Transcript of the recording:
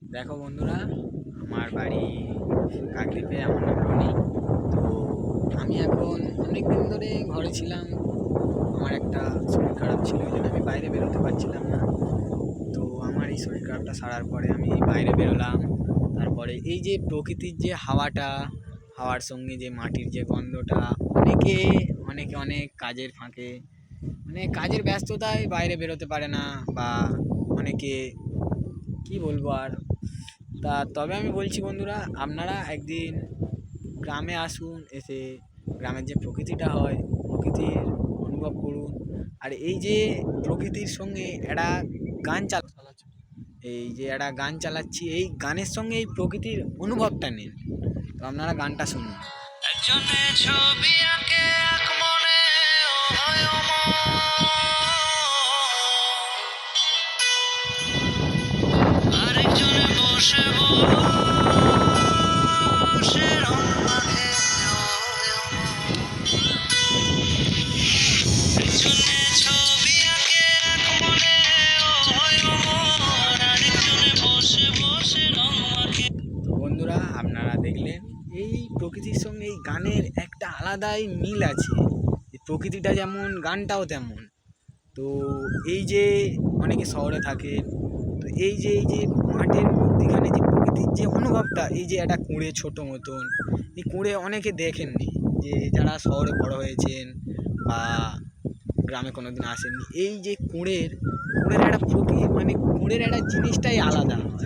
দেখো বন্ধুরা, আমার বাড়ি কাকদ্বীপে। আমার নাম রনি। তো আমি এখন অনেক দিন ধরে ঘরে ছিলাম। আমার একটা শরীর খারাপ ছিল, ওই জন্য আমি বাইরে বেরোতে পারছিলাম না। তো আমার এই শরীর খারাপটা সারার পরে আমি বাইরে বেরোলাম। তারপরে এই যে প্রকৃতির যে হাওয়ার সঙ্গে যে মাটির যে গন্ধটা, অনেকে অনেকে অনেক কাজের ফাঁকে, মানে কাজের ব্যস্ততায় বাইরে বেরোতে পারে না, বা অনেকে কি বলবো আর। তবে আমি বলছি বন্ধুরা, আপনারা একদিন গ্রামে আসুন, এসে গ্রামের যে প্রকৃতিটা হয়, প্রকৃতির অনুভব করুন। আর এই যে প্রকৃতির সঙ্গে একটা গান চালাচ্ছি, এই গানের সঙ্গে এই প্রকৃতির অনুভবটা নিন। তো আপনারা গানটা শুনুন। একজনে ছবি আঁকে এক মনে, ও হয় আরেকজনে বসে বসে রং মাখে, একজনে ছবি আঁকে এক মনে, ও হয় আরেকজনে বসে বসে রং মাখে। তো বন্ধুরা, আপনারা দেখলেন এই প্রকৃতির সঙ্গে এই গানের একটা আলাদাই মিল আছে। এই প্রকৃতিটা যেমন, গানটাও তেমন। তো এই যে অনেকে শহরে থাকে, তো এই যে মাঠের মধ্যিখানে যে প্রকৃতির যে অনুভবটা, এই যে একটা কুঁড়ে ছোট মতন, এই কুঁড়ে অনেকে দেখেননি, যে যারা শহরে বড় হয়েছেন বা গ্রামে কোনোদিন আসেননি। এই যে কুঁড়ের কুঁড়ের একটা প্রকৃতি, মানে কুঁড়ের একটা জিনিসটাই আলাদা হয়।